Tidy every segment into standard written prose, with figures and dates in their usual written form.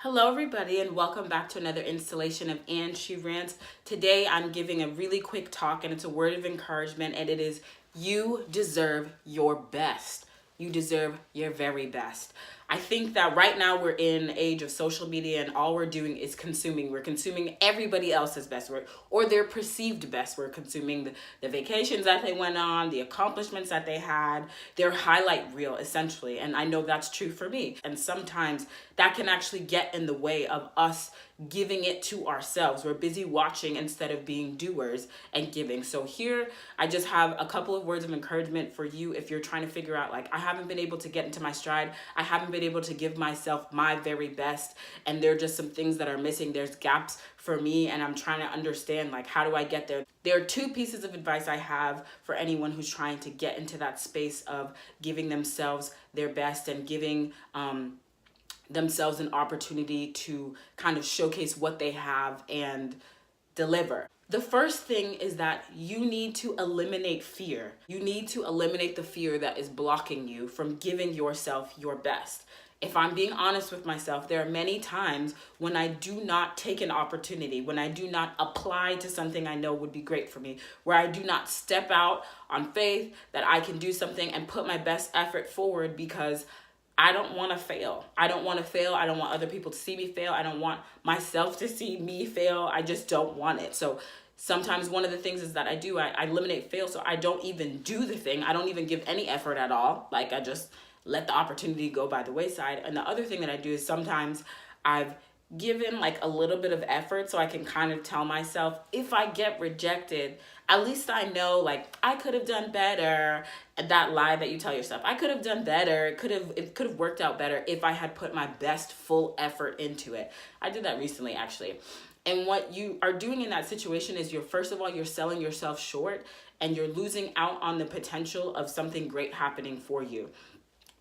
Hello, everybody, and welcome back to another installation of And She Rants. Today, I'm giving a really quick talk, and it's a word of encouragement, and it is you deserve your best. You deserve your very best. I think that right now we're in an age of social media, and all we're doing is consuming. We're consuming everybody else's best work or their perceived best. We're consuming the vacations that they went on, the accomplishments that they had, their highlight reel, essentially. And I know that's true for me. And sometimes that can actually get in the way of us giving it to ourselves. We're busy watching instead of being doers and giving. So here, I just have a couple of words of encouragement for you if you're trying to figure out, like, I haven't been able to get into my stride. I haven't been able to give myself my very best. And there are just some things that are missing. There's gaps for me, and I'm trying to understand, like, how do I get there? There are two pieces of advice I have for anyone who's trying to get into that space of giving themselves their best and giving themselves an opportunity to kind of showcase what they have and deliver. The first thing is that you need to eliminate fear. You need to eliminate the fear that is blocking you from giving yourself your best. If I'm being honest with myself, there are many times when I do not take an opportunity, when I do not apply to something I know would be great for me, where I do not step out on faith that I can do something and put my best effort forward because I don't want to fail. I don't want to fail. I don't want other people to see me fail. I don't want myself to see me fail. I just don't want it. So sometimes one of the things is that I eliminate fail. So I don't even do the thing. I don't even give any effort at all. Like, I just let the opportunity go by the wayside. And the other thing that I do is sometimes I've given like a little bit of effort so I can kind of tell myself, if I get rejected, at least I know, like, I could have done better. That lie that you tell yourself, I could have done better. It could have worked out better if I had put my best full effort into it. I did that recently, actually. And what you are doing in that situation is first of all, you're selling yourself short and you're losing out on the potential of something great happening for you,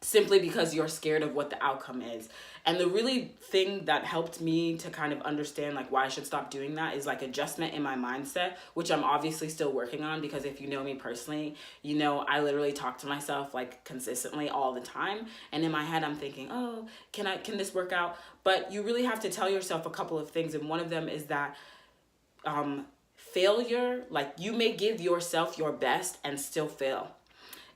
simply because you're scared of what the outcome is. And the really thing that helped me to kind of understand, like, why I should stop doing that is like adjustment in my mindset, which I'm obviously still working on, because if you know me personally, you know I literally talk to myself like consistently all the time, and in my head I'm thinking, oh, can this work out? But you really have to tell yourself a couple of things, and one of them is that failure, like, you may give yourself your best and still fail.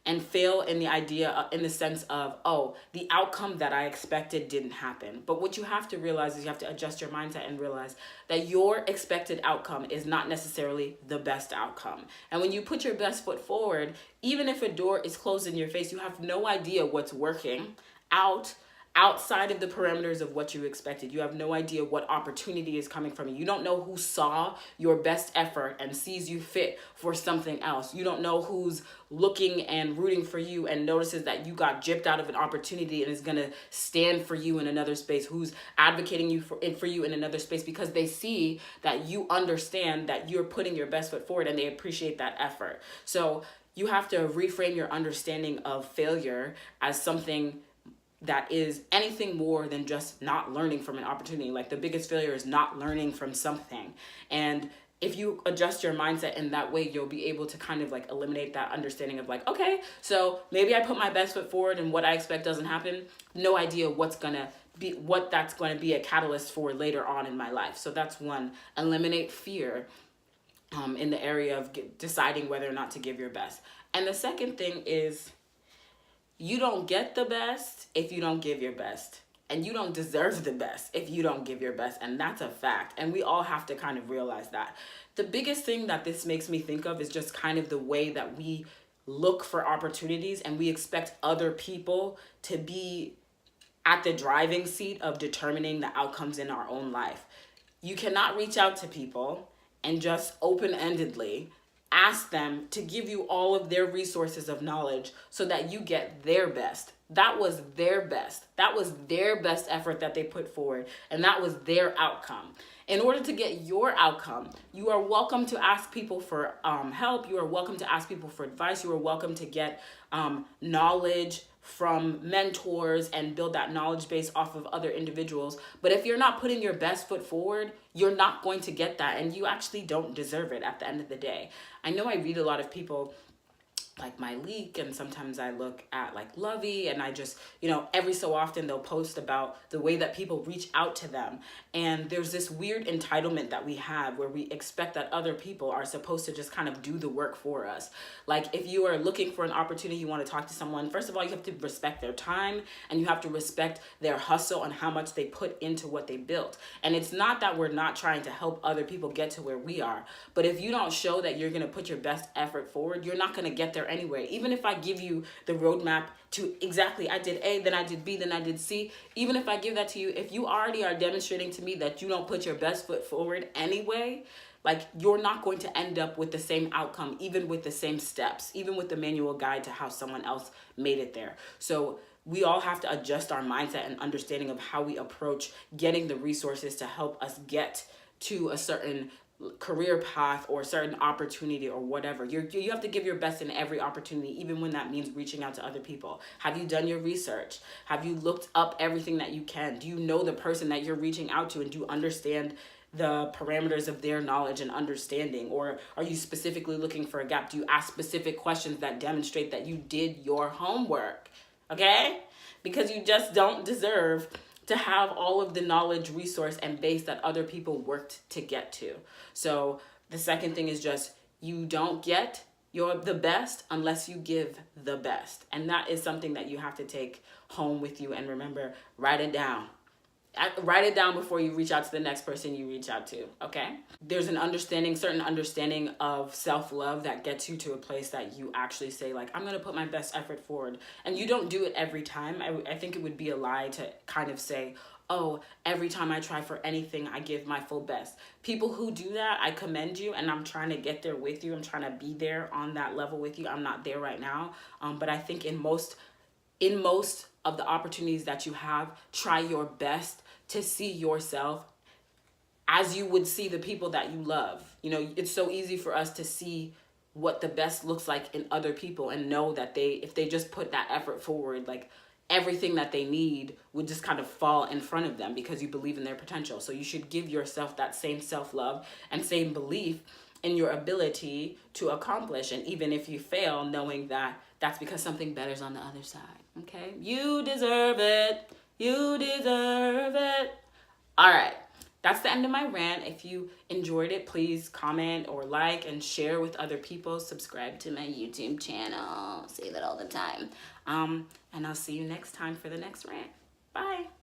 And fail in the idea, in the sense of, oh, the outcome that I expected didn't happen. But what you have to realize is you have to adjust your mindset and realize that your expected outcome is not necessarily the best outcome. And when you put your best foot forward, even if a door is closed in your face, you have no idea what's working outside of the parameters of what you expected. You have no idea what opportunity is coming from you. You don't know who saw your best effort and sees you fit for something else. You don't know who's looking and rooting for you and notices that you got gypped out of an opportunity and is going to stand for you in another space, who's advocating for you in another space, because they see that you understand that you're putting your best foot forward and they appreciate that effort. So you have to reframe your understanding of failure as something that is anything more than just not learning from an opportunity. Like, the biggest failure is not learning from something. And if you adjust your mindset in that way, you'll be able to kind of like eliminate that understanding of like, okay, so maybe I put my best foot forward and what I expect doesn't happen. No idea what that's going to be a catalyst for later on in my life. So that's one. Eliminate fear in the area of deciding whether or not to give your best. And the second thing is, you don't get the best if you don't give your best. And you don't deserve the best if you don't give your best. And that's a fact. And we all have to kind of realize that. The biggest thing that this makes me think of is just kind of the way that we look for opportunities and we expect other people to be at the driving seat of determining the outcomes in our own life. You cannot reach out to people and just open-endedly ask them to give you all of their resources of knowledge so that you get their best. That was their best. That was their best effort that they put forward, and that was their outcome. In order to get your outcome, you are welcome to ask people for help. You are welcome to ask people for advice. You are welcome to get knowledge from mentors and build that knowledge base off of other individuals. But if you're not putting your best foot forward, you're not going to get that, and you actually don't deserve it at the end of the day. I know I read a lot of people like Myleik, and sometimes I look at like Lovey, and I just, you know, every so often they'll post about the way that people reach out to them. And there's this weird entitlement that we have where we expect that other people are supposed to just kind of do the work for us. Like if you are looking for an opportunity, you want to talk to someone, first of all, you have to respect their time, and you have to respect their hustle and how much they put into what they built. And it's not that we're not trying to help other people get to where we are, but if you don't show that you're going to put your best effort forward, you're not going to get there anyway. Even if I give you the roadmap to exactly, I did A, then I did B, then I did C, even if I give that to you, if you already are demonstrating to me that you don't put your best foot forward anyway, like you're not going to end up with the same outcome, even with the same steps, even with the manual guide to how someone else made it there. So we all have to adjust our mindset and understanding of how we approach getting the resources to help us get to a certain career path or certain opportunity or whatever. You have to give your best in every opportunity, even when that means reaching out to other people. Have you done your research? Have you looked up everything that you can? Do you know the person that you're reaching out to, and do you understand the parameters of their knowledge and understanding? Or are you specifically looking for a gap? Do you ask specific questions that demonstrate that you did your homework? Okay? Because you just don't deserve to have all of the knowledge, resource, and base that other people worked to get to. So the second thing is just, you don't get the best unless you give the best. And that is something that you have to take home with you, and remember, write it down. Write it down before you reach out to the next person you reach out to, okay? There's an certain understanding of self-love that gets you to a place that you actually say, like, I'm gonna put my best effort forward. And you don't do it every time. I think it would be a lie to kind of say, oh, every time I try for anything, I give my full best. People who do that, I commend you, and I'm trying to get there with you. I'm trying to be there on that level with you. I'm not there right now, but I think in most of the opportunities that you have, try your best to see yourself as you would see the people that you love. You know, it's so easy for us to see what the best looks like in other people and know that if they just put that effort forward, like everything that they need would just kind of fall in front of them because you believe in their potential. So you should give yourself that same self-love and same belief in your ability to accomplish. And even if you fail, knowing that that's because something better's on the other side. Okay? You deserve it. You deserve it. All right. That's the end of my rant. If you enjoyed it, please comment or like and share with other people. Subscribe to my YouTube channel. I say that all the time. And I'll see you next time for the next rant. Bye.